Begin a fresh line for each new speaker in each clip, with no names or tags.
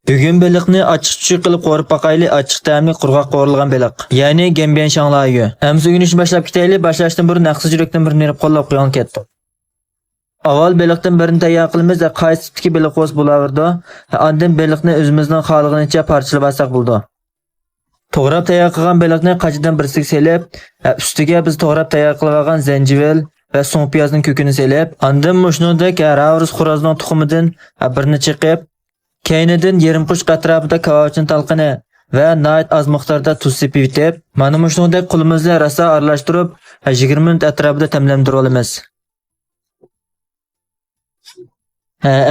Bugun beliqni ochiq-chuchiq qilib qo'rib baqayli, ochiq ta'mli qurg'oq qo'rilgan beliq. Ya'ni Gembian Shanglayu. Hamma ugunishni boshlab ketayli, boshlashdan burun naqsi yurakdan bir nerib qo'llab qo'ygan ketdi. Avval beliqdan birini tayyor qilamiz va qaysi tipdagi beliq bo'lsa bo'laverdi. Ondan beliqni o'zimizning xohlaganicha parchalab olsak bo'ldi. To'g'rab tayyor qilgan beliqni qachidan birsiga selib, ustiga biz to'g'rab tayyor qilib olgan zanjivil va so'ng piyozning ko'kini selib, ondan mushnudek ravrus xo'rozning tuxumidan birini chiqib, keynidan yarim qush atrofida kavachin talqini va nayt az miqdorda tuz sepib etib, mana mushnudek qo'limizni rosa aralashtirib, 20 minut atrofida tamlamtirib olamiz.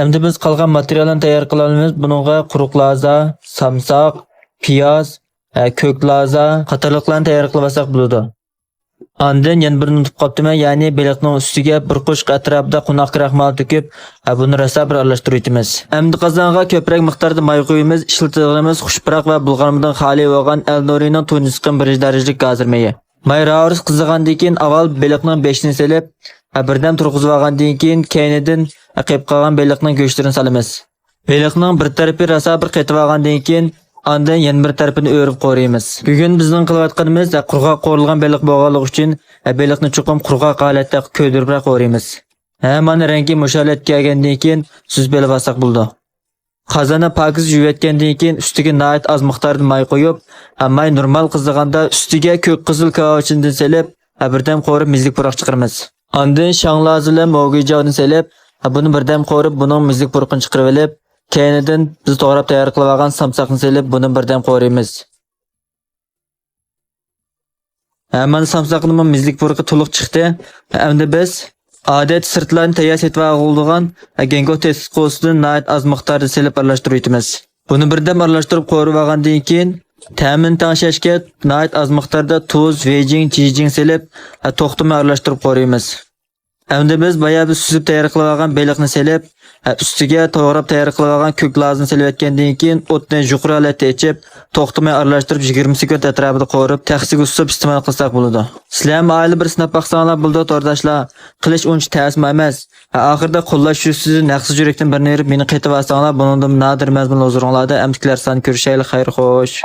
Endi biz qolgan materiallarni tayyor qila olamiz. Buningga quruq laza, samsoq, piyoz, ko'k laza qatorliqlarni tayyor qilib olsak bo'ladi. Ondan yana birini unutib qolibdim, ya'ni beliqning ustiga bir qo'shq atrofida qunaq kraxmal to'kib, buni rosa bir aralashtirib etamiz. Endi qozonga ko'proq miqdorda may qo'yamiz, ishlatadiganimiz xushpuroq va bulg'anmadan xoli bo'lgan Elnorining to'njiqin 1-darajalik gazir mayi. May ravrs qizigandan keyin avval beliqning beshini selib, birdan turg'izib olgandan keyin keynidan aqib qolgan beliqning go'shtlarini solamiz. Beliqning bir tarafi rosa bir qetib olgandan keyin ondan yana bir tarafini o'rib qo'raymiz. Bugun bizning qilayotganimiz qurg'oq qo'rilgan beliq bo'lganligi uchun beliqni chuqum qurg'oq holatda ko'ydirib qo'raymiz. Mana rangi mushalat kelgandan keyin suzib olsak bo'ldi. Qozonni pokiz yuvatgandan keyin ustiga nayt az miqdorda may qo'yib, may normal qiziganda ustiga ko'k qizil kavachindan selib, birdan qo'rib mizlik puroq chiqaramiz. Ondan shanglazilar mo'g'ijoni selib, buni birdan qo'rib, buning mizlik puroqini chiqarib olib, keynidan biz to'g'rab tayyor qilib olgan samsoqni selib, buni birdan qo'raymiz. Mana samsoqning mizlik puroqi to'liq chiqdi. Endi biz odat sirtlarni tayyor etib olgan gengo test qo'sidan nayt az miqdorda selib aralashtirib etamiz. Buni birdan aralashtirib qo'rib olgandan keyin ta'min tanglashga nayt az miqdorda tuz, vejing, jijing selib to'xtamay aralashtirib qo'raymiz. Endi biz bayab suzib tayyor qilib olgan beliqni selib, ustiga to'g'rab tayyor qilib olgan ko'k lazni selib etgandan keyin o'tni yuqori holatda ichib, to'xtamay aralashtirib 20 sekund atrofida qo'rib, taxsiga usib iste'mol qilsak bo'ladi. Sizlar oila bir sinab baqsanglar bo'ldi, to'rdashlar. Qilish uncha ta'sir emas. Oxirida qo'llash sizni naqsi yurakdan bir nerib meni qaytib olsanglar, bundan nadir mazmun huzuringlarda amtiklar soni ko'rishaylik, xayr xo'sh.